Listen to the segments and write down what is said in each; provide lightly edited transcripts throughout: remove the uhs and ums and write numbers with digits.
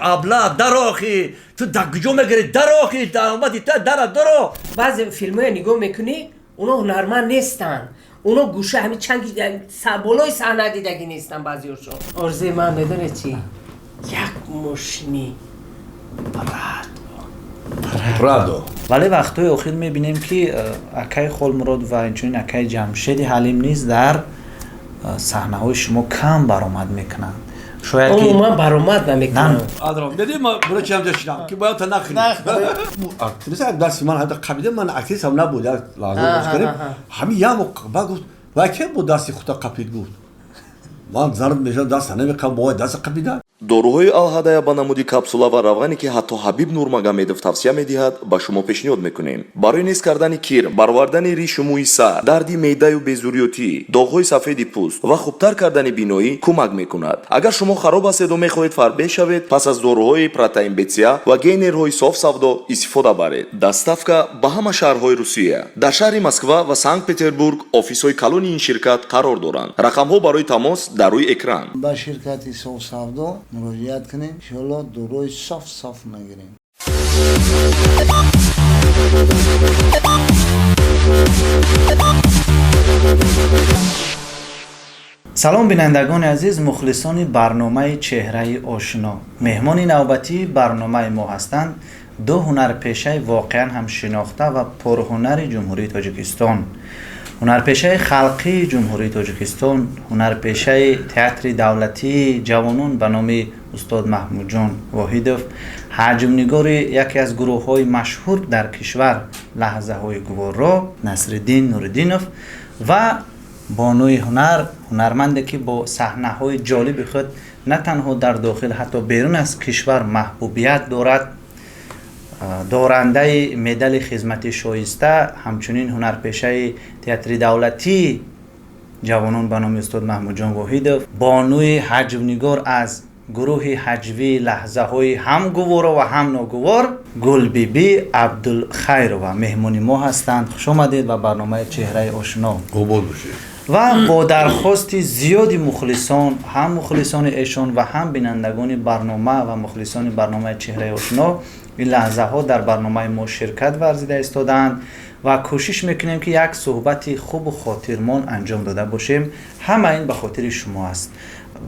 ابله دراخی تو دگجو میگیری دراخی اومدی تا درو بعضی فیلم‌ها نگاه میکنی اونا هنرمند نیستن اونا گوشه همین چند بالای صحنه دیدگی نیستن بعضیاشون آرزوی من بدونه چی یک ماشینی پرادو ولی وقتای اخیر میبینیم که اکای خولمراد و اینچنین اکای جمشید حلیم نیز در صحنه های شما کم برآمد میکنند شاید که من برآمد نمیکنم آدرام دیدی ما برای چی هم داشتم که باید تا نخری اکتریس دست من حتی قبیده من اکتریس هم نبود لازم باش کنیم همین یه موقع گفت و که بود دستی خودتا قپید بود من زرد میشم دست نمیکنم باید دست قپیده доруҳои алҳадая ба намуди капсула ва равғане ки ҳатто ҳабиб нурмагомедов тавсия медиҳад ба шумо пешниҳод мекунем барои нест кардани кир баровардани ришу мӯи сар дарди меъдаю безурётӣ доғҳои сафеди пӯст ва хубтар кардани биноӣ кӯмак мекунад агар шумо хароб ҳастеду мехоҳед фарбеҳ шавед пас аз доруҳои протеин бетсия ва гейнерҳои софсавдо истифода баред доставка ба ҳама шаҳрҳои русия дар шаҳри москва ва санкт петербург офисҳои калони ин ширкат қарор доранд рақамҳо барои тамос дар рӯи экран ба ширкати софсавдо مراجعت کنیم انشاءالله دوروی صاف نگیریم سلام بینندگان عزیز مخلصان برنامه چهره آشنا مهمان نوبتی برنامه ما هستند دو هنرپیشه واقعا هم شناخته و پرهنر جمهوری تاجیکستان هنرپیشه خلقی جمهوری تاجیکستان هنرپیشه تئاتر دولتی جوانان به نام استاد محمود جان واحدوف حجم‌نگار یکی از گروه‌های مشهور در کشور لحظه های گوارا نصرالدین نوردینوف و بانوی هنرمندی که با صحنه‌های جالب خود نه تنها در داخل حتی بیرون از کشور محبوبیت دارد دارنده مدال خدمت شایسته همچنین هنرپیشه تئاتر دولتی جوانان به نام استاد محمود جان واحدوف بانوی حجم‌نگار از گروه حجوی لحظه های هم گوارا و هم ناگوار گل بیبی عبدالخیر و مهمانی ما هستند خوش آمدید و برنامه چهره آشنا قبول باشید و با درخواست زیادی مخلصان هم مخلصان ایشان و هم بینندگان برنامه و مخلصان برنامه چهره آشنا این لحظه ها در برنامه ما شرکت ورزیده ایستادند و کوشش میکنیم که یک صحبت خوب و خاطرمان انجام داده باشیم همه این به خاطر شما است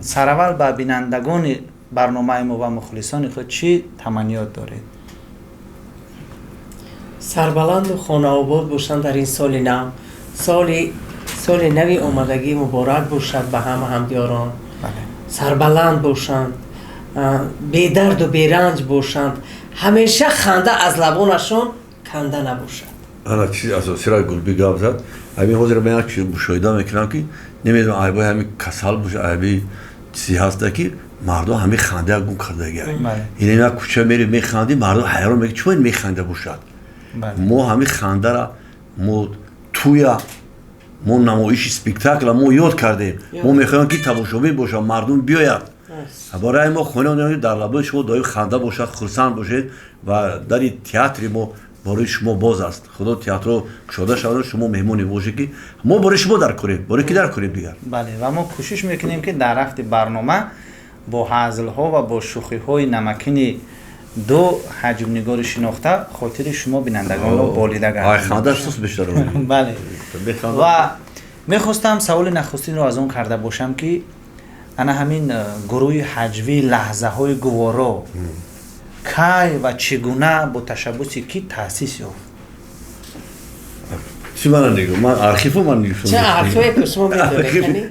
سرول به بینندگان برنامه ما و مخلصان خود چی تمنیات دارید؟ سربلند و خانه آباد باشند در این سال نو سال نوی آمدگی مبارک باشد به همه همدیاران سربلند باشند بی درد و بی رنج باشند همیشه خنده از لبانشون کنده نباشد انا چیز اساسی را گل بگم زد همین حاضر من یک مشاهده میکنم که نمیدونم عیبای همین کسل باشه عیبی چیزی هست که مردم همین خنده گم کرده گیره یعنی ما کوچه میریم میخندیم مردم حیران میگه چون میخنده باشد ما همین خنده را ما توی ما نمایش اسپکتاکل ما یاد کردیم ما میخوایم که تماشابین باشه مردم بیاید برای ما خونه در لبای شما دائم خنده باشد خرسند باشید و در تئاتر ما برای شما باز است خدا تئاتر رو گشوده شود شما مهمونی باشید که ما برای شما در کنیم برای کی در کنیم دیگر بله و ما کوشش میکنیم که در رفت برنامه با هزل ها و با شوخی های نمکین دو حجم نگار شناخته خاطر شما بینندگان رو بالیده گردیم خنده سوس بیشتر بله و میخواستم سوال نخستین رو از اون کرده باشم که انا همین گروه حجوی لحظه های گوارا کی و چگونه با تشبس کی تأسیس یافت؟ چی من نگو من آرخیفو من نگوشم چه آرخیفی که شما میدونی؟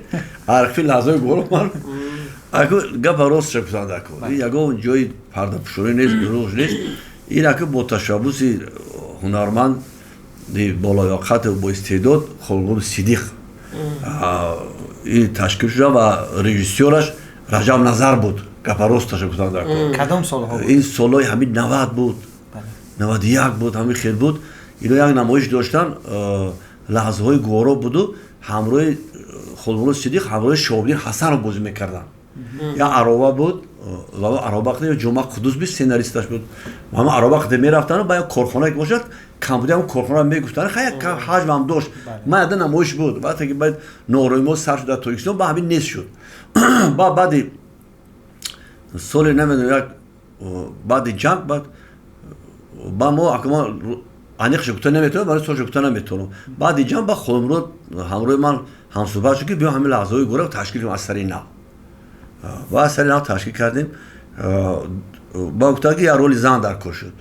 آرخیفی لحظه های گوارا من اگه گپ راست شد پسند اکو یگو جای پرده پشوری نیست دروغ نیست این اگه با تشبس هنرمند بالایاقت و با استعداد خلقون صدیق این تشکیل شده و رژیسورش رجب نظر بود گپ راست شد پسند اکو کدام سال ها بود؟ این سالهای همین 90 بود 91 بود همین خیلی بود اینا یک نمایش داشتن لحظه های گوارا بود و همراه خلقون صدیق همراه شاهبدین حسن رو بازی میکردن یا عرابه بود عرابه یا جمعه قدوس بیست سیناریستش بود همه عرابه قدر میرفتن و باید کارخانه که باشد کمبودی هم کارخانه میگفتن خیلی حجم هم داشت من یاد نمایش بود وقتی که باید نوروی ما سر شده تاکسیون با همین نیست شد بعدی سال نمیدونم یک بعد جنگ بعد با ما اکما انیخ شکوتا نمیتونم برای سال شکوتا نمیتونم بعد جنگ با خودم همراه من هم صحبت شد که بیا همین لحظه های گروه تشکیل کنیم از سری نو و از سری نو تشکیل کردیم با وقتی که رول زن در کار شد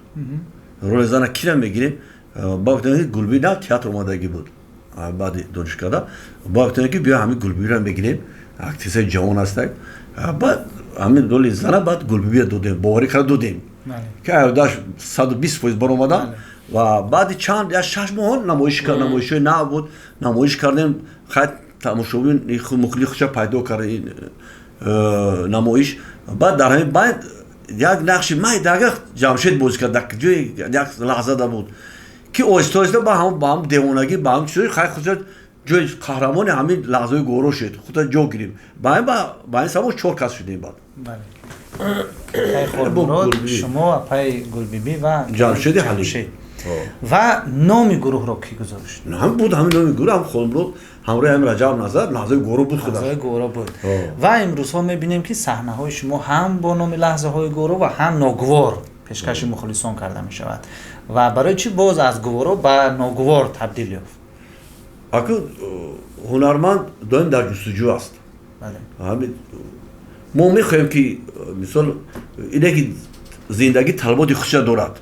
رول زن کی رو میگیریم با وقتی که گلبی نه تئاتر اومدگی بود بعد دانشگاه دا با وقتی که بیا همین گلبی رو میگیریم اکتریس جوان هستیم بعد همین رول زن بعد گلبی دادیم باوری کرد دادیم که داشت 120% بر اومدن و بعد چند یا 6 ماه نمایش نه بود نمایش کردیم خیلی تماشاچی مخلی خوش پیدا کرد این نمایش بعد در همین بعد یک نقش من دیگه جمشید بازی کرد جای یک لحظه دا بود که آهسته آهسته با هم دیوانگی با هم چیزی خیلی خود جای قهرمان همین لحظه گورو شد خود جو گیریم با این سمو 4 کس شدیم بعد شما پای گلبیبی و جمشید حلیمی و نام گروه رو کی گذاشت؟ هم بود همین نام گروه هم خودم رو همراه هم رجب نظر لحظه گورو بود خدا لحظه گورو بود و امروز ها میبینیم که صحنه های شما هم با نام لحظه های گورو و هم ناگوار پیشکش مخلصان کرده می شود و برای چی باز از گورو به ناگوار تبدیل یافت؟ اکو هنرمند دائم در جستجو است بله همین ما میخوایم که مثال اینه که زندگی طلبات خوش دارد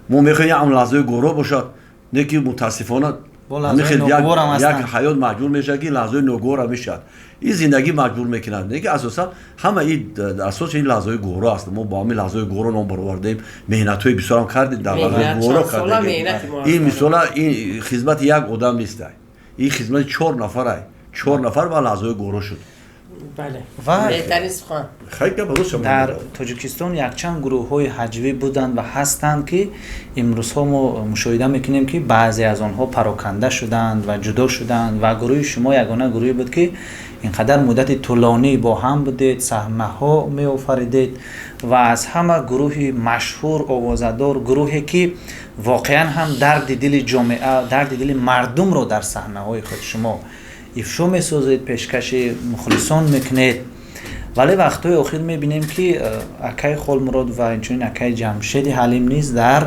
ما میخوایم هم لحظه گورو باشد نه که متاسفانه یک حیات مجبور میشه که لحظه نوگور میشد این زندگی مجبور میکنند نه که اساسا همه این اساس این لحظه گورو است ما با همین لحظه گورو نام بردیم مهنت های بسیار هم کردیم در لحظه گورو کردیم این مثلا این خدمت یک آدم نیست این خدمت 4 نفره 4 نفر با لحظه گورو شد بله و بهترین سخن در تاجیکستان یک چند گروه های حجوی بودند و هستند که امروز ها ما مشاهده میکنیم که بعضی از آنها پراکنده شدند و جدا شدند و گروه شما یگانه گروهی بود که اینقدر مدت طولانی با هم بودید صحنه ها می آفریدید و از همه گروه مشهور آوازه‌دار گروهی که واقعا هم درد دل جامعه درد دل مردم رو در صحنه های خود شما افشا می‌سازید پیشکش مخلصان میکنید ولی وقتهای اخیر میبینیم که اکای خالمراد و اینچنین اکای جمشید حلیم نیز در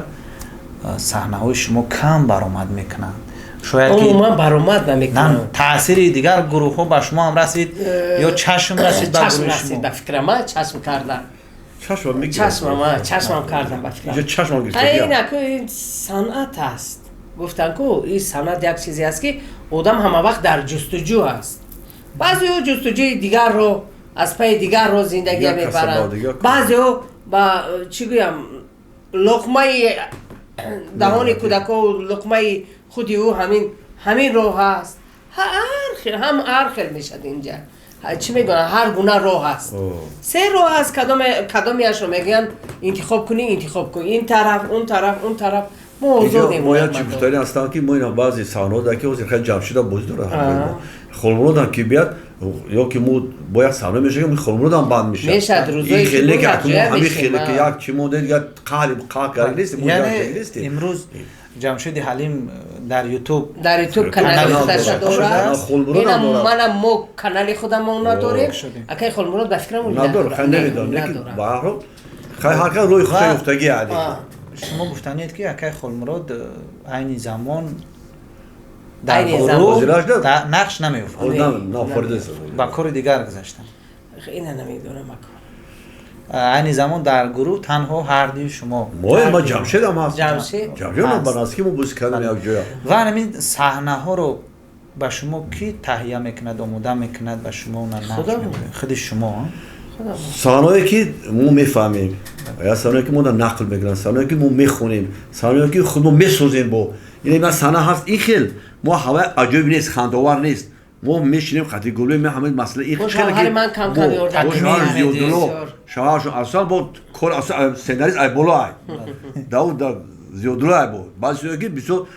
صحنه های شما کم برآمد میکنند شاید که من برآمد نمیکنم تأثیر دیگر گروه ها به شما هم رسید یا چشم رسید به گروه شما به فکر من چشم کردم چشمم کردم به فکر چشمم این صنعت است گفتن که این صنعت یک چیزی است که آدم همه وقت در جستجو است بعضی ها جستجوی دیگر رو از پای دیگر رو زندگی میبرند بعضی ها با چی گویم لقمه دهان کودک و لقمه خودی او همین راه هست هر خیل میشد اینجا چی میگن هر گونه راه هست 3 راه هست کدامیش رو میگن انتخاب کنی این طرف اون طرف موضوع ما یک چیزی هستن که ما اینا بعضی صحنه‌ها در که خیلی جمشید بازی داره خالمراد هم که بیاد یا که مو با یک صحنه میشه که خالمراد هم بند میشه این خیلی که همین خیلی که یک چی مدل یا قالب نیست یعنی امروز جمشید حلیم در یوتیوب کانال خودش داره اینم منم مو کانال خودم نداریم اگه خالمراد به فکرم نداره خیلی نمیدونم با خیلی هر که روی خودش افتادگی عادی شما گفتنید که اکای خالمراد عین زمان در گروه نقش نمی‌افت با کار دیگر گذاشتن اینو نمیدونم عین زمان در گروه تنها هر دی شما ما جمشید هم هست جمشید هم بناسکی ما بوز کردن یک جا و همین صحنه ها رو با شما کی تهیه میکند آماده میکند با شما اون نقش خود شما صحنه‌ای که ما میفهمیم یا صحنه‌ای که ما نقل میگیرن صحنه‌ای که ما میخونیم صحنه‌ای که خودمون میسازیم با این من صحنه هست این خیل ما هوا عجیب نیست خنده‌آور نیست ما میشینیم خاطر گلوی می همه مسئله این خیلی که من کم زیادلو شاهش اصلا با کل اصلا سناریست ای بالا داود زیادلو ای بود بعضی که بسیار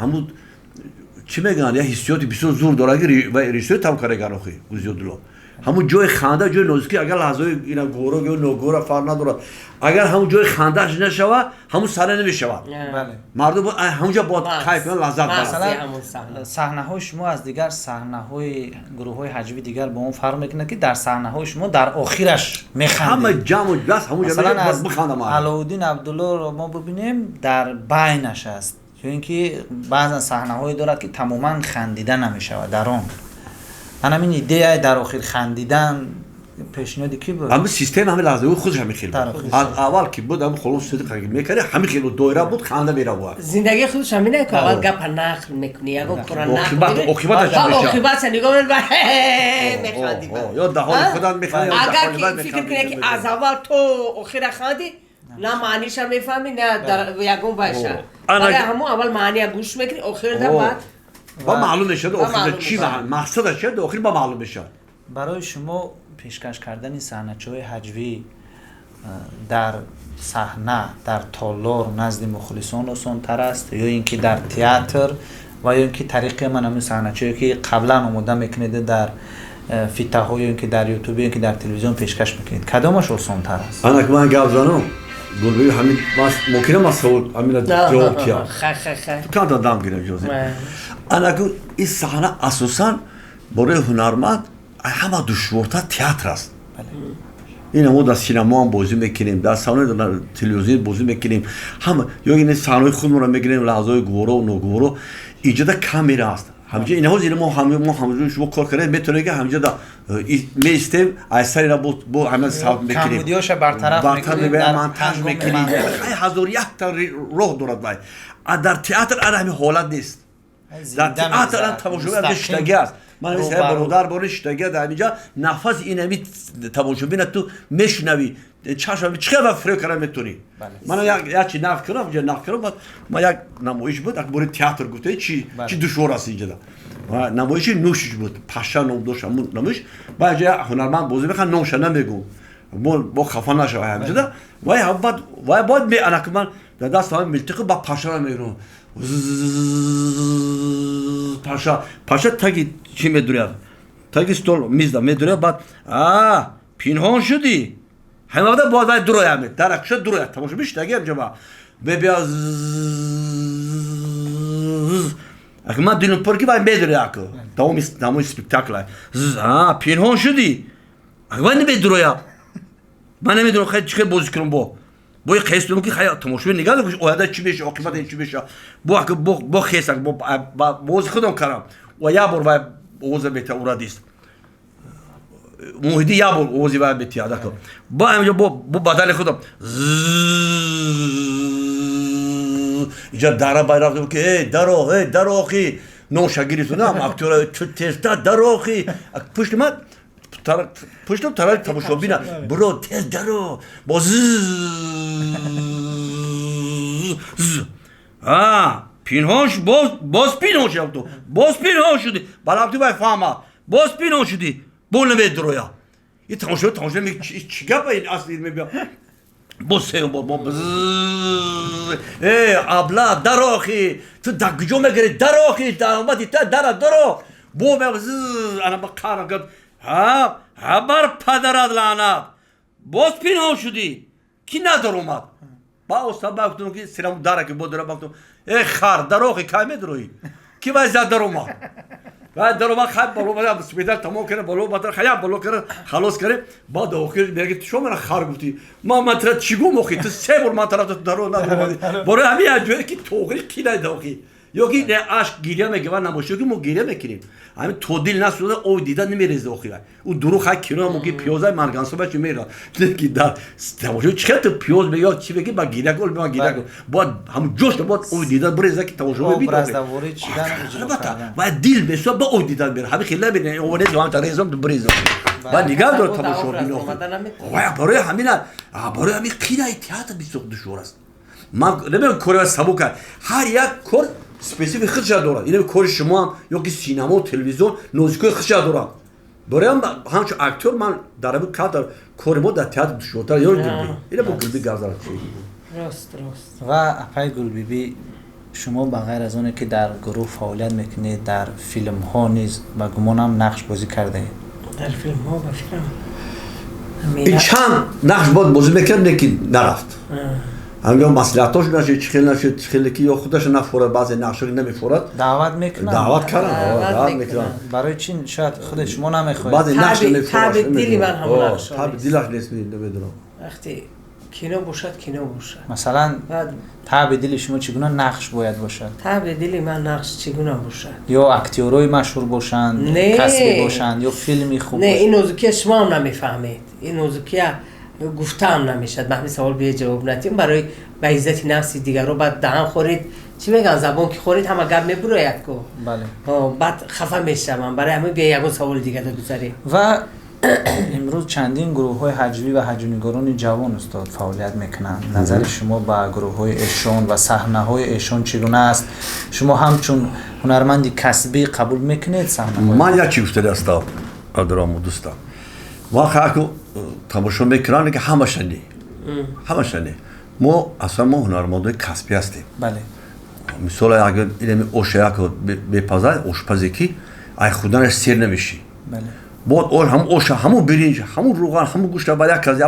همون چی میگن یا حسیاتی بسیار زور داره که و ریشتر تام کارگر آخی زیادلو همون جای خنده جای نازکی اگر لحظه اینا گورو یا نوگورا فرق نداره اگر همون جای خندهش نشود همون سره نمیشود بله مردم همونجا با کیف لذت ببرن مثلا صحنه های شما از دیگر صحنه های گروه های حجوی دیگر با اون فرق میکنه که در صحنه های شما در آخرش میخندید همه جمع و بس همونجا مثلا از بخندم علاءالدین عبدالله رو ما ببینیم در بینش است چون اینکه بعضا صحنه هایی دارد که تماما خندیده نمیشود در آن من همین ایده در آخر خندیدن پیشنهادی کی بود؟ همه سیستم همه لحظه خودش همین خیلی بود اول که بود همه خلاص صدق میکرد همین خیلی دایره بود خنده میره زندگی خودش همینه که اول گپ نقل میکنی یا قرآن نقل عاقبتش عاقبتش نگاه میخندی یا دهان خودت میخندی اگر که فکر کنی که از اول تو آخر خندی نه معنیش هم میفهمی نه در یگون باشه برای همون اول معنی گوش میکنی آخر در بعد با معلوم میشه آخر چی مقصدش چیه آخر با معلوم میشه برای شما پیشکش کردن صحنه‌های حجوی در صحنه در تالار نزد مخلصان آسان‌تر است یا اینکه در تئاتر و یا اینکه طریق من همین صحنه‌هایی که قبلا آماده میکنید در فیتاهای یا اینکه در یوتیوب یا اینکه در تلویزیون پیشکش میکنید کدامش آسان‌تر است؟ انا که من گپ زنم گلبی همین ممکنه مسئول همین جواب کیا تو که دادم گیرم جوزی انا که این صحنه اساساً برای هنرمند همه دشوارتر تئاتر است این ما در سینما هم بازی میکنیم در صحنه تلویزیون بازی میکنیم همه یا این صحنه خودمون رو میگیریم لحظه گورو و نوگورو ایجاد کامera است همینجا اینها زیر ما همون شما کار کردیم میتونه که همینجا دا میستیم اثری را با همین صحبت میکنیم کمبودیاش برطرف میکنیم در مونتاژ میکنیم هزار یک تا راه دارد وای در تئاتر همین حالت نیست در تئاتر تماشاگر دشتگی است من مثل برادر بارشتگی در اینجا نفس اینمی تماشابین تو میشنوی چشم چقدر فرق کردن میتونی من یک چی نقد کردم اینجا نقد کردم ما یک نمایش بود اکبر تئاتر گفته چی دشوار است اینجا و نمایش نوشش بود پاشا نام داشت همون نمایش بعد هنرمند بازی میکنه نامش نمیگم با خفا نشه همینجا و بعد می انا که من در دست هم ملتقی با پاشا میرم پاشا تاگی چی میدونه تاگی استول میز میدونه بعد پینهان شدی همه وقت باید دروی همه درک شد دروی تماشا بیش تاگی هم جمع بیا اگه من دینم پرکی باید میدونه اکو تمام اسپکتاکل پینهان شدی اگه من نمیدروی من نمیدونم خیلی چیکار بازی کنم با خیست دونم که خیلی تماشاگر نگاه کنه اوهده چی بشه عاقبت چی بشه با خیست با بازی خودم کردم و یا بار وای اوز بیت اورادیست موهدی یا بار اوزی وای بیت یاد کنم با همینجا با بدل خودم اینجا داره باید که درو آخی نوشگیری سونم اکتور تستا درو آخی پشت من پشتم طرف تماشابینه برو تز درو باز پینهاش باز پینهاش تو باز پینهاش شدی برام تو باید فهمه باز پینهاش شدی بول نمید درویا این تماشا میگه چی گپ این اصلی میبیا باز سیم باز ابلا دراخی تو دکجو میگیری دراخی در اومدی تا درو بو میبز انا با کارم کرد بر پدرت لعنت باز پینهان شدی کی ندار اومد با استاد بافتم که سلام داره که بود بافتم ای خر دروخی کمی دروی کی باید زد در اومد بعد در اومد خیلی بالو بده اسپیدال تمام کنه بالو باتر خیلی بالو کنه خلاص کنه بعد آخر میگه تو شما من خر گفتی ما مطرح چیگو مخی تو سه بار من طرف درو ندارم برای همین اجوری که توقی کی نداخی یکی نه عشق گیریه میگه و نمایشه که ما گیریه میکنیم همین تودیل نسوده او دیدن نمیریزه آخیره او درو خیلی کیلو موقع پیازای مرگانسو بچه میره که در تماشا چقدر تو پیاز بگی چی بگی با گیریه گل با گیریه گل باید همون جوش باید او دیدن بریزه که تماشا ببینه برزدواری چیدن باید دیل بسو با او دیدن بره همین خیلی ببینه او نیز هم تریزم بریزه باید نگاه دار تماشا ببینه برای همینه برای همین خیلی تئاتر بسیار دشوار است من نمیگم کار سبک هر یک کار اسپسیفیک خودش داره اینه کار شما هم یا که سینما و تلویزیون نوزیکای خودش داره برای همچون اکتور من در این کار ما در تئاتر دشوارتر یا گلبی اینه با گلبی گذارد راست و اپای گلبی شما بغیر از اونه که در گروه فعالیت میکنید در فیلم ها نیز و گمانم نقش بازی کرده در فیلم ها بفکرم این چند نقش باید بازی میکرد که نرفت همین مصلحتاش نشه چخیل نشه چخیل که یا خودش نفورد بعضی نقشا نمیفورد دعوت میکنن دعوت میکنن برای چی شاید خود شما نمیخواید بعضی نقش نمیفورد تاب دلی من همون نقش تاب دلش نیست نمیدونم وقتی کینو باشد کینو باشد مثلا بعد تاب دل شما چگونه نقش باید باشد تاب دلی من نقش چگونه باشد یا اکتورای مشهور باشند نه. کسبی باشند یا فیلمی خوب نه باشند این موضوع شما هم نمیفهمید این موضوع گفته هم نمیشد به همین سوال بیه جواب ندیم برای به عزت نفسی دیگر رو بعد دهن خورید چی میگن زبان که خورید همه گپ میبروید کو بله بعد خفه میشم برای همه بیا یگو سوال دیگه بگذاریم و امروز چندین گروه های حجبی و حجونگران جوان استاد فعالیت میکنند نظر شما با گروه های ایشون و صحنه های ایشون چگونه است شما همچون هنرمندی کسبی قبول میکنید صحنه من یک چی گفته هستم ادرام و دوستم ما خاکو تماشا میکنن که همشنی ما اصلا ما هنرمندای کسبی هستیم بله مثلا اگر این اوشیا که بپزای آشپزی کی ای خودش سیر نمیشی بله بعد اول هم اوشا همون برنج همون روغن همون گوشت باید کسی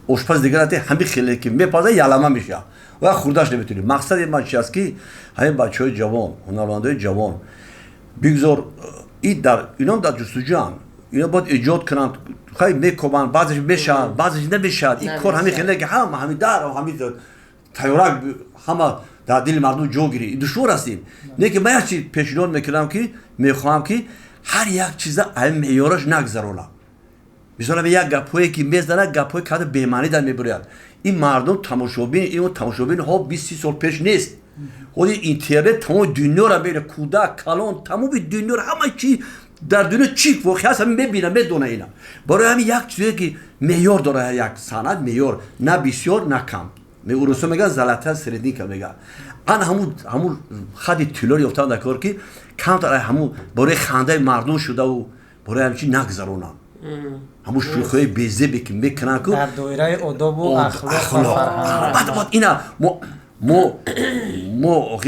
آشپز دیگر هستی همین خیلی که میپزای یالما میشه و خودش نمیتونی مقصد من چی است که همین بچهای جوان هنرمندای جوان بگذار این در اینا در جستجوان اینا باید ایجاد کنند خیلی میکنن بعضیش میشه بعضیش نمیشه این کار همین خیلی که همین در و همین تیارک همه در دل مردم جو گیری دشوار هستیم نه که من چی پیشنهاد میکنم که میخوام که هر یک چیز همین معیارش نگذرونم مثلا یک گپایی که میزنه گپای که به معنی در میبرد این مردم تماشابین ها 20 سال پیش نیست خود اینترنت تمام دنیا را میره کودک کلان تمام دنیا را همه چی در دنیا چی واقعا همین میبینه میدونه اینا برای همین یک چیزی که معیار داره یک صنعت معیار نه بسیار نه کم میگه میگن زلطه سردی که میگه ان همون خدی طولانی افتاد در کار که کم در همون برای خنده مردم شده و برای همچین نگذرونن همون شوخی بیزه بکن میکنن که در دایره آداب و اخلاق و فرهنگ بعد اینا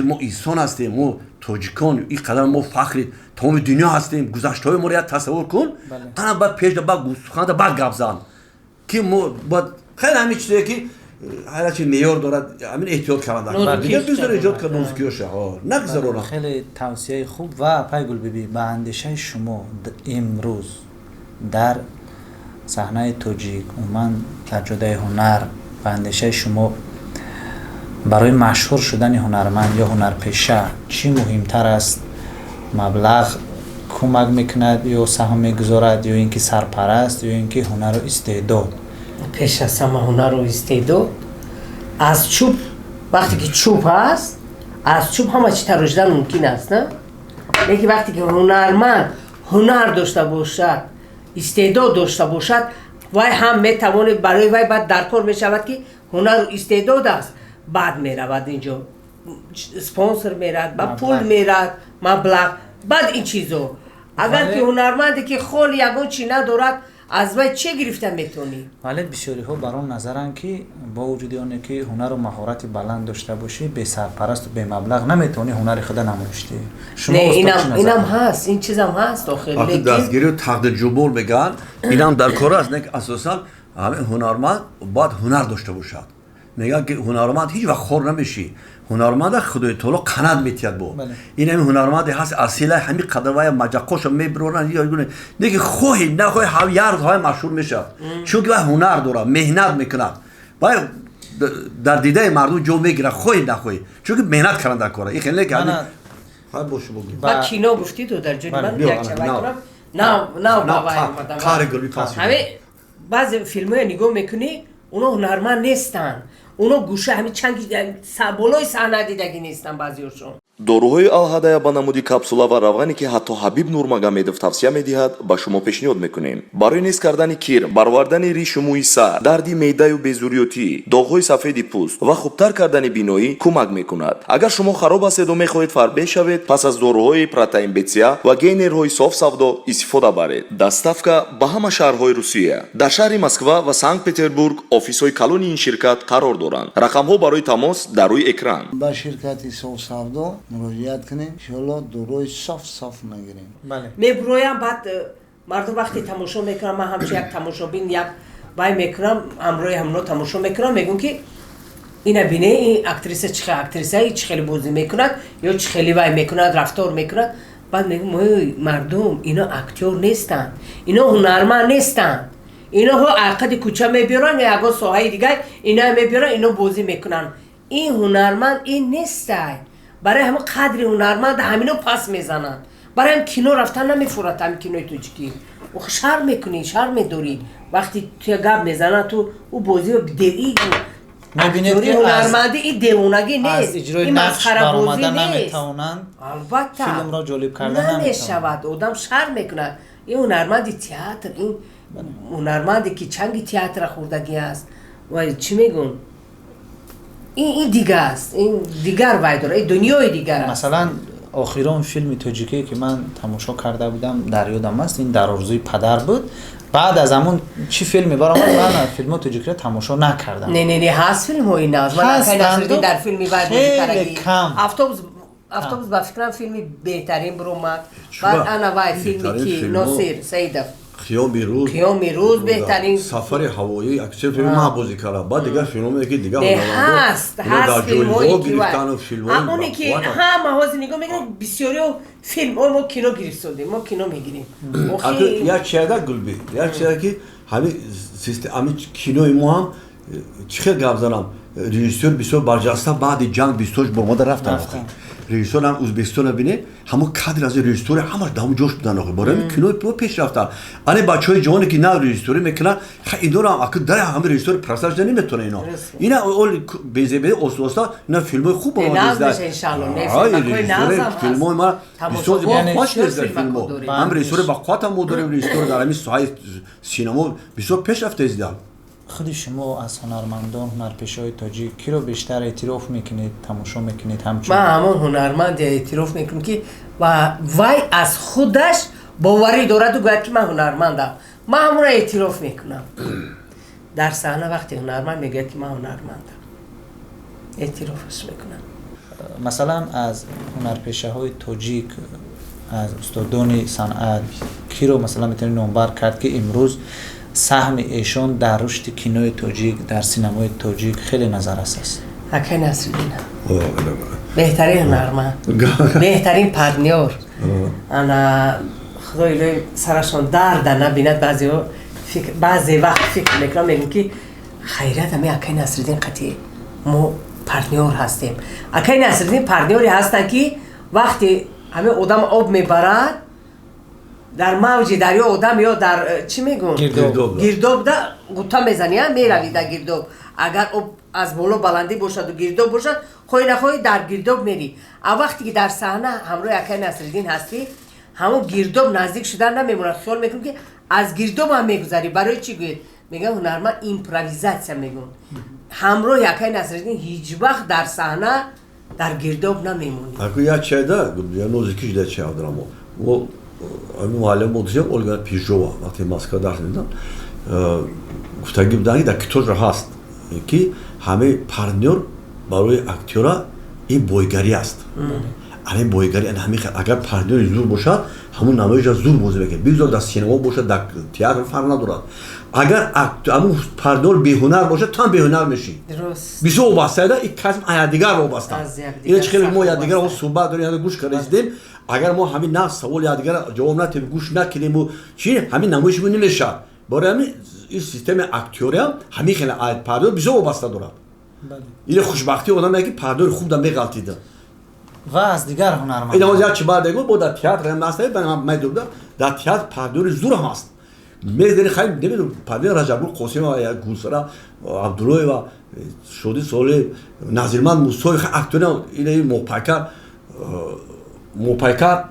ما انسان هستیم ما تاجیکان این قدر ما فخر تمام دنیا هستیم گذشته های ما رو تصور کن انا بعد پیش بعد گوسخند بعد گپ زن که ما بعد خیلی همین چیزی که هر چی معیار دارد همین احتیاط کردن دیگه بذار ایجاد کنه موسیقیشه ها نگذرونم خیلی توصیه خوب و پیگل بیبی به اندیشه شما امروز در صحنه تاجیک من در جدای هنر به اندیشه شما برای مشهور شدن هنرمند یا هنرپیشه چی مهمتر است مبلغ کمک میکند یا سهم میگذارد یا اینکه سرپرست یا اینکه هنر و استعداد پیش از همه هنر و استعداد از چوب وقتی که چوب هست از چوب همه چی تراژدن ممکن است نه لیکن وقتی که هنرمند هنر داشته باشد استعداد داشته باشد وای هم میتواند برای وای بعد در کار میشود که هنر و استعداد است بعد میرود اینجا سپانسر میرد بعد پول میرد مبلغ بعد این چیزو اگر که هنرمندی که خالی یگان چی ندارد از وای چه گرفته میتونی؟ ولی بسیاری ها برام نظرن که با وجود آنه که هنر و مهارت بلند داشته باشی به سرپرست و به مبلغ نمیتونی هنر خود نمایشی. نه اینم هست این چیزم هست آخر وقتی دستگیری و تقدیر جبور میگن اینم در کار است نه که اساسا همه هنرمند باید هنر داشته باشد میگن که هنرمند هیچ وقت خور نمیشی هنرمند خدای تعالی قنات میتید بو این همین هنرمند هست اصیل همین قدوای مجقوش میبرونن یا نه که خوی نه خوی هم یارد های مشهور میشه چون که هنر داره مهنت میکنه باید در دیده مردم جو میگیره خوی نه خوی چون که مهنت کردن در کاره این خیلی که خواهد باشه بگو بعد کینو گفتی تو در جون من یک چه کنم نه بابا کار گلی پاسی همه بعضی فیلم های نگاه میکنی اونا هنرمند نیستن اونا گوشه همین چند بالای صحنه دیدگی نیستن بعضیشون доруҳои алҳадая ба намуди капсула ва равғане ки ҳатто ҳабиб нурмагомедов тавсия медиҳад ба шумо пешниҳод мекунем барои нест кардани кир баровардани ришу мӯи сар дарди меъдаю безурётӣ доғҳои сафеди пӯст ва хубтар кардани биноӣ кӯмак мекунад агар шумо хароб ҳастеду мехоҳед фарбеҳ шавед пас аз доруҳои протеин бетсия ва гейнерҳои соф савдо истифода баред доставка ба ҳама шаҳрҳои русия дар шаҳри москва ва санкт петербург офисҳои калони ин ширкат қарор доранд рақамҳо барои тамос дар рӯи экран ба ширкати соф савдо مراجعت کنیم انشالله دروی صاف میگیریم میبرویم بعد مردم وقتی تماشا میکنم من همچه یک تماشابین یک وای میکنم همراه همونو تماشا میکنم میگم که اینا بینه این اکتریسه چه اکتریسه ای چه خیلی بازی میکند یا چه خیلی وای میکند رفتار میکند بعد میگم مردم اینا اکتور نیستن اینا هنرمند نیستن اینا ها عقد کوچه میبیرن یا اگه ساحه دیگه اینا میبیرن اینا بازی میکنن این هنرمند این نیسته برای همه قدر هنرمند همینو پس میزنن برای هم کینو رفتن نمیفورد هم کینوی توجکی و شرم میکنی شرم میداری وقتی توی گب میزنن تو او بازی رو دیدی میبینید که هنرمندی این دیوونگی نیست از اجرای نقش برآمدن نمیتونن البته فیلم را جالب کردن نمیشود آدم شرم میکنه این هنرمندی تئاتر این هنرمندی که چنگ تئاتر خوردگی است و چی میگون این دیگه است این دیگر وای داره این دنیای دیگر است مثلا آخرین فیلم تاجیکی که من تماشا کرده بودم در یادم است این در آرزوی پدر بود بعد از همون چی فیلمی برآمد من فیلم تاجیکی را تماشا نکردم نه هست فیلم های ناز من نصرالدین در فیلمی بعد خیلی کم افتوبوس با فکرم فیلمی بهترین برومد بعد انا وای فیلمی که ناصر سیدف خیام روز بهترین سفر هوایی اکثر فیلم ما بازی کردم بعد دیگه فیلمی که دیگه هست فیلمایی که گرفتن فیلمایی همونی که همه هاز نگاه میگن بسیاری فیلم ما کینو گرفتیم ما کینو میگیریم یا چیزا گلبی یا چیزا که همین سیستم همین کینوی ما هم چه گپ زدم رژیسور بسیار برجسته بعد جنگ 28 برمودا رفتن رژیسور هم ازبکستان بینه همون کادر از رژیسور همه دام جوش بودن آخه برای کینو پیش رفتن الان بچهای جوانی که نه رژیسوری میکنن خیلی اینا هم اکید داره هم رژیسور پرستش نمیتونه اینا اول بیزه اوسوستا نه فیلم خوب بود نازش ان شاء الله نه فیلم ما بسیار خوش است فیلم هم رژیسور با قوت هم داریم رژیسور در همین ساحه سینما بسیار پیش رفته است خود شما از هنرمندان هنرپیشه‌های تاجیک کی رو بیشتر اعتراف میکنید تماشا میکنید همچون من همون هنرمند اعتراف میکنم که و وای از خودش باوری دارد و گوید که من هنرمندم من همون رو اعتراف میکنم در صحنه وقتی هنرمند میگه که من هنرمندم اعترافش میکنم مثلا از هنرپیشه‌های تاجیک از استادان صنعت کی رو مثلا میتونید نامبر کرد که امروز سهم ایشان در رشد کینوی تاجیک در سینمای تاجیک خیلی نظر است حکی نصرالدین بهترین هنرمند بهترین پرنیار انا خدای سرشان درد نبیند بعضی وقت فکر میکنم میگم که خیرت همه حکی نصرالدین قطعی ما پرنیار هستیم حکی نصرالدین پرنیاری هستن که وقتی همه آدم آب میبرد در موج دریا آدم یا در چی میگون؟ گرداب در قطعه میزنی هم میروی در گرداب اگر از بالا بلندی باشد و گرداب باشد خواهی نخواهی در گرداب میری وقتی که در صحنه همراه حکی نصرالدین هستی همون گرداب نزدیک شدن نمیموند خیال میکنم که از گرداب هم میگذری برای چی گوید؟ میگم هنرمند ایمپرویزاسیون میگون همراه حکی نصرالدین هیچ وقت در صحنه در گرداب نمیمونی اگه یا چیده یا نوزیکیش در چه آدرم و معلم بودیم اولگا پیژوا وقتی ماسکا داشت میدن گفتگی بودن در کتوش هست که همه پارتنر برای اکتورا این بویگری است این بویگری همین اگر پارتنر زور باشد همون نمایش زور بازی بکنه بگذار در سینما باشد در تئاتر فرق ندارد اگر همون پارتنر بی‌هنر باشد تو هم بی‌هنر میشی درست بیشتر وابسته ده این کس دیگر وابسته این خیلی ما یادگار اون صحبت داریم گوش کردیم اگر ما همین نه سوال یادگار جواب ندیم گوش نکنیم و چی همین نمایشمون نمیشه برای همین این سیستم اکتوری هم همین خیلی پارتنر بیشتر وابسته دارد این خوشبختی آدم میگه پارتنر خوب دم بغلطیده و از دیگر هنرمندان این نماز چه بعد دیگه بود در تئاتر هم هست من دوباره در تئاتر پارتنر زور هم هست میذاری خیلی نمیدونم پارتنر رجب القاسم و یا گلسرا عبدالله و شودی سوله نظیرمند موسی اکتور این موپایکر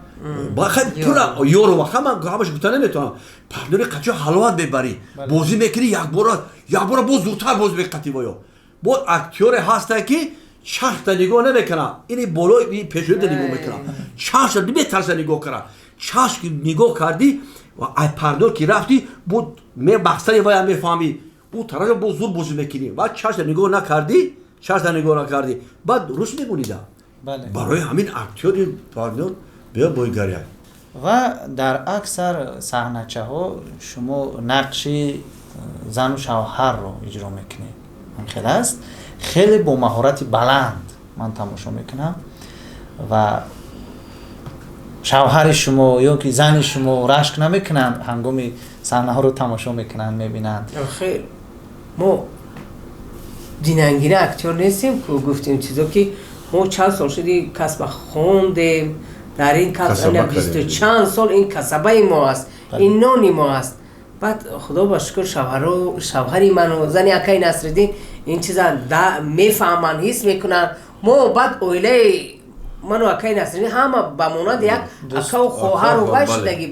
با خیلی پورا یورو و همش گفتن نمیتونم پارتنر قچه حلوت ببری بازی میکنی یک بار باز زودتر باز بقتی بایا بود اکتور هست که چشم نگاه نمیکنه این بالا این پیشوی نگاه میکنه چشم نمیترسه نگاه کنه چشم نگاه کردی و ای پارتنر که رفتی بود می بحثی وای میفهمی او طرف با زور بازی میکنی و چشم نگاه نکردی بعد درست میگونی دا برای همین اکتور پارتنر بیا بویگری و در اکثر صحنه‌چه ها شما نقش زن و شوهر رو اجرا میکنید. من خیلی است خیلی با مهارت بلند من تماشا میکنم و شوهر شما یا که زن شما رشک نمیکنن هنگامی صحنه ها رو تماشا میکنن میبینن. خیلی ما دیننگینه اکتور نیستیم که گفتیم چیزا که ما چند سال شدی کسب خوندیم در این کسب 20 چند سال این کسبه ما است این نانی ما است. بعد خدا با شکر شوهری من و زنی اکای نصرالدین این چیزا میفهمن حس میکنن. ما بعد اویله من و اکای نصرالدین همه بموناد یک اکا و خواهر و وای شدگی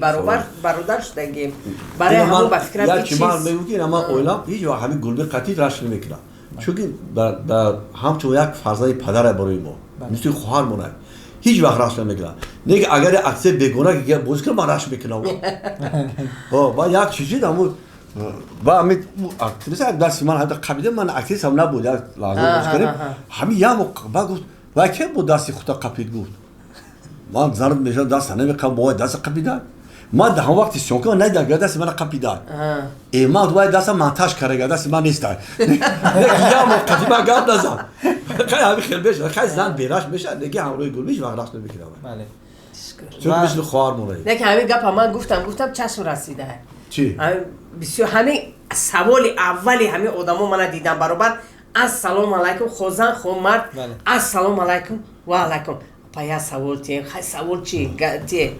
برادر شدگی برای همون با فکرم این چیز میگوین اما اویلا هیچ وقت همین گلبه قطعی رشک نمیکنن چون همچون یک فرزند پدر برای ما مثل خواهر مونه هیچ وقت رشک نمیکنن. نه اگر عکس بگونه که بوز کنم من رشک میکنم با یک چیزی دامو با همین اکتریس دست من هدا قبیده من اکتریس هم نبود لازم بوز کنیم همین یا با گفت و که بود دستی خدا قپید گفت من زرد میشم دست نمیکنم باید دست قپیدن ما ده هم وقتی سیون کنم نه دیگر دست من قپیدن ایما باید دست منتاج کرده دست من نیست یا موقتی من گرد نزن خیلی همین خیلی بشه خیلی زن بیرش میشه نگه هم روی گل میشه وقت رشت نمیکنم بله چون مثل خواهر مونه نه که همین گپ من گفتم چشم رسیده چی؟ بسیار همین سوال اولی همین آدمو من دیدم برابر السلام علیکم خوزن خو مرد السلام علیکم و علیکم پایا سوال تیم خیلی سوال چی گتی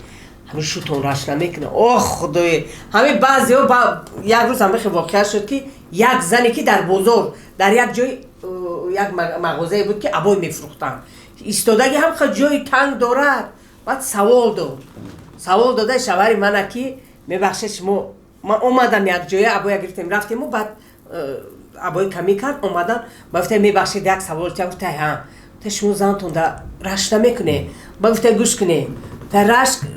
همین شوتون رشت نمیکنه اوه خدای همین بعضی‌ها با یک روز هم خیلی واقعا شد که یک زنی که در بزرگ در یک جای یک مغازه بود که عبای میفروختن ایستادگی هم خیلی جای تنگ دارد. بعد سوال داده شوهر من که میبخشید شما من اومدم یک جای عبای گرفتیم رفتیم و بعد عبای کمی کرد اومدن گفتم میبخشید یک سوال گفت ها تا شما زنتون در رشک نمیکنه گفت گوش کنی تا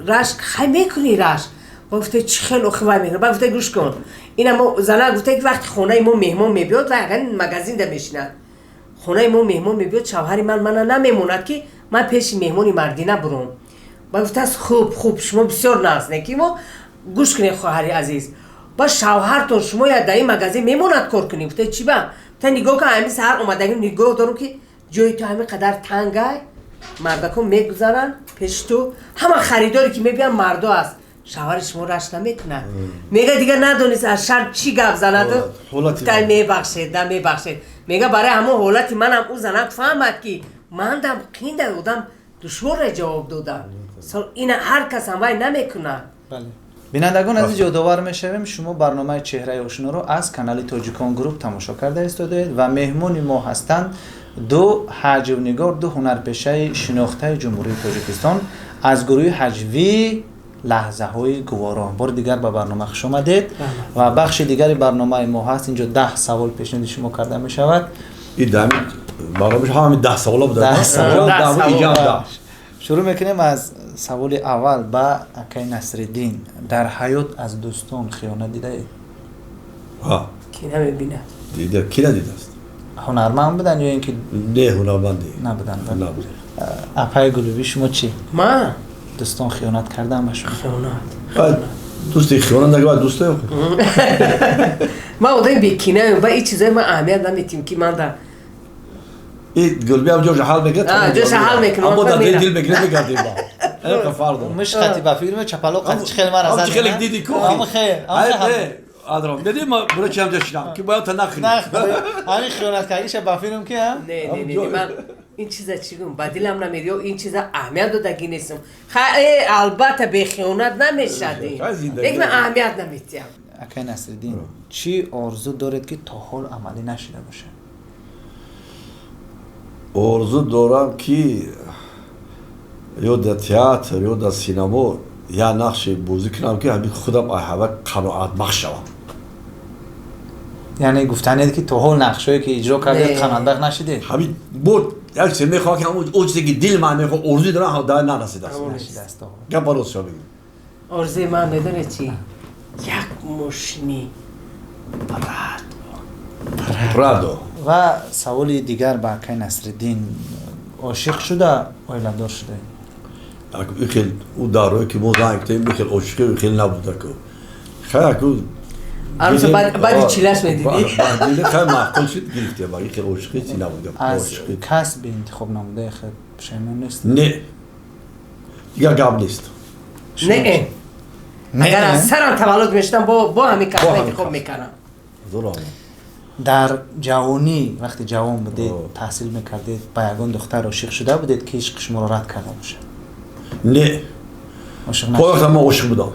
رشک خیلی میکنی رشک گفت چه خیلی خوبه میکنه گفت گوش کن اینا زنه گفت که وقتی خونه ما مهمان میبیاد و اگر مغازین ده میشینن خونه ما مهمان میبیاد شوهر من نمیموند که من پیش مهمانی مردی نبرم گفت خوب شما بسیار نازنکی ما گوش کنی خواهر عزیز با شوهرتون شما یا در این مغازه میموند کار کنی گفت چی با تا نگاه که همین سهر اومدگیم نگاه دارم که جای تو همین قدر تنگه مردکم میگذارن پیش تو همه خریداری که میبین مردا است شوهر شما رشت نمیکنه میگه دیگه ندونید از شر چی گپ زند تا میبخشید میگه برای همون حالتی منم او زنک فهمد که من دم قینده بودم دشوار جواب دادم این هر کس هم وای نمیکنه. بله بینندگان عزیز یادآور میشویم شما برنامه چهره آشنا رو از کانال تاجیکان گروپ تماشا کرده استادید و مهمون ما هستند دو حجوی‌نگار دو هنرپیشه شناخته جمهوری تاجیکستان از گروه حجوی لحظه های گوارا. بار دیگر به برنامه خوش آمدید و بخش دیگری برنامه ما هست اینجا 10 سوال پیشنهاد شما کرده می شود. این دمی برنامه همین 10 سوال بود. 10 سوال شروع میکنیم از سوال اول با اکای نصرالدین. در حیات از دوستان خیانت دیده اید؟ ها کی نمیبینه؟ دیده کی ندیده است؟ هنرمند بودن یا اینکه نه هنرمندی نبودن؟ اپای گلوبی شما چی؟ من دوستان خیانت کردن به شما؟ خیانت دوستی خیانت نگه دوسته یو من آدم بیکینه و این چیزای من اهمیت نمیتیم که من در این گلبی هم جوش حال میگه جوش حال میکنه اما در دل بگیره میگردیم با این کفار دارم مش خطی با فیلم چپلو قد خیلی من از خیلی دیدی کوخی اما خیر آدرام دیدی ما برای چی هم جشنم که باید تا نخری همین خیانت کردیش با فیلم که هم نه من این چیزا چیگم با دلم نمیری و این چیزا اهمیت دادگی نیستم خیلی البته به خیانت نمیشدی یک من اهمیت نمیتیم. اکای نصرالدین چی آرزو دارید که تا حال عملی نشده باشه؟ آرزو دارم که یا در تئاتر یا در سینما یا نقش بازی کنم که همین خودم آهوه قناعت بخش شوم. یعنی گفتنید که تا حال نقشایی که اجرا کردید قناعت بخش نشدید؟ همین بود یک چیز میخواد که همون چیزی که دل من میخواد آرزو دارم هم در نرسیده است. گپ بالا شو بگیم. آرزوی من میدونی چی؟ یک ماشینی پرادو. و سوال دیگر با اکای نصرالدین عاشق شده اویلادار شده؟ خیلی او داروی که ما زنگ کردیم خیلی عاشقی خیلی نبوده که خیلی که عروس بعد چیلش میدیدی؟ بعد خیلی معقول شد گرفته ولی خیلی عاشقی چی نبوده از کسب انتخاب نموده خیلی پشیمون نیست؟ نه دیگه قبل نیست نه اگر از سرم تولد میشتم با همین کسب انتخاب میکنم زور آمد در جوانی وقتی جوان بودید تحصیل میکردید با یگان دختر عاشق شده بودید که عشق شما را رد کرده باشه؟ نه عاشق خود وقتا من عاشق بودم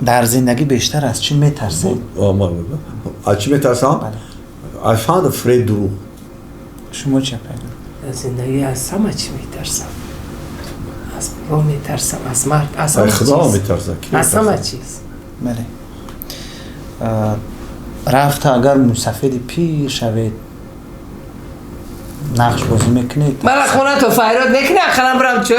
در زندگی بیشتر از چی میترسید؟ از چی میترسم؟ I found afraid دروغ شما چه پیدا؟ زندگی از همه چی میترسم از رو میترسم از مرد از همه خدا چیز میترسم از همه چیز بله رفت اگر مسافر پیر شوید نقش بازی میکنید؟ من خونه تو فیراد میکنه خلم برم چون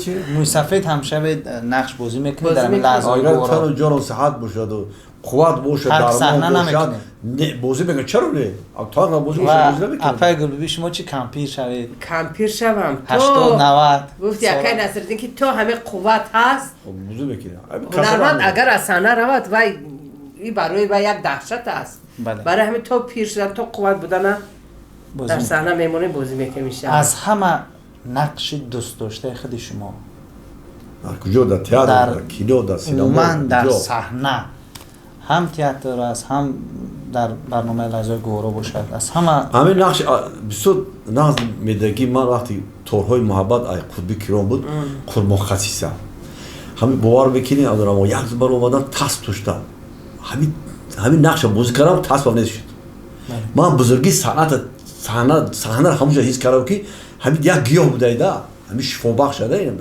چی؟ مسافر هم شوید نقش بازی میکنید در بازی همین لحظه اگر گورا تن و جان و صحت باشد و قوت باشد هر صحنه درمان باشد نمیکنه. نه بازی میکنه چرا نه؟ تا بازی و نمیکنه اپای گلبی شما چی کمپیر شوید؟ کمپیر شوم 80 90 گفتی اکای نصرالدین که تو همه قوت هست بازی میکنه هنرمند اگر از صحنه رود و این برای و یک دهشت است بله. برای همین تو پیر شدن تو قوت بودن بازی در می‌کنید. صحنه میمونه بازی میکنه میشه از همه نقش دوست داشته خود شما کجا در تئاتر در کینو در سینما من در کجا؟ صحنه هم تئاتر است هم در برنامه لحظه گورا باشد از همه همین نقش بسیار نقش میدگی من وقتی تورهای محبت ای قطبی کرام بود قربان خصیصه همین باور بکنی ادارم و یک بار اومدم تاس داشتم همین نقش بازی کردم تاس با نشد من بزرگی صحنه را همونجا حس کردم که همین یک گیاه بوده ایده همین شفا بخش شده اینم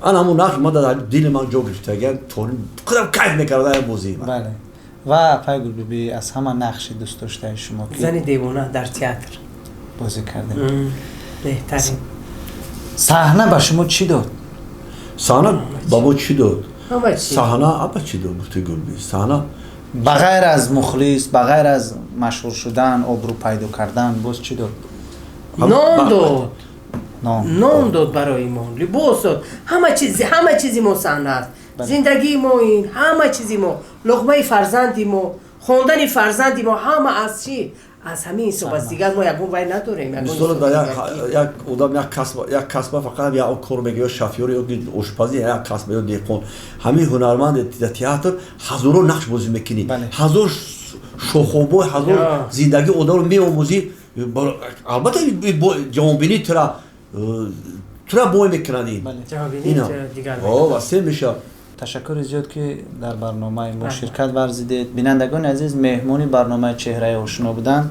آن همون نقش من در دل من جا گرفته اگر طوری خودم کیف میکردم بازی من بله و پای گلبی از همه نقش دوست داشته شما که زن دیوانه در تئاتر بازی کرده بهترین صحنه به شما چی داد؟ صحنه بابا چی داد؟ همه چی صحنه ابا چی داد گفته گلبی صحنه بغیر از مخلص بغیر از مشهور شدن آبرو پیدا کردن باز چی داد؟ نام داد نام داد برای ما لباس داد همه چیزی ما صحنه است زندگی ما این همه چیزی ما لقمه فرزندی ما خواندن فرزندی ما همه از چی از همین صحبت دیگر ما یکون وای نداریم مثلا در یک آدم یک کسب فقط یا کار میگه یا شافیور یا آشپزی یا کسب یا دیقون همین هنرمند در تئاتر هزارو نقش بازی میکنی هزار شوخوبو هزار زندگی آدم رو میآموزی البته جوانبینی ترا بوی میکنن اینا واسه میشه تشکر زیاد که در برنامه ما شرکت ورزیدید. بینندگان عزیز مهمانی برنامه چهره آشنا بودند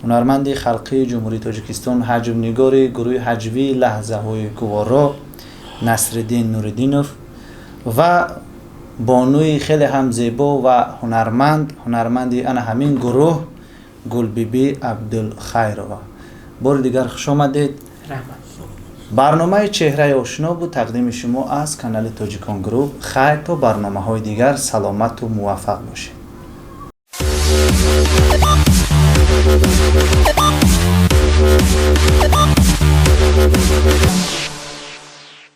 هنرمند خلقی جمهوری تاجیکستان حجم نگار گروه حجوی لحظه های گوارا نصرالدین نوردینوف و بانوی خیلی هم زیبا و هنرمندی انا همین گروه گلبیبی عبدالخیرова. بار دیگر خوش آمدید. برنامه چهره آشنا بود تقدیم شما از کانال تاجیکان گروپ. خیر تا برنامه های دیگر سلامت و موفق باشید.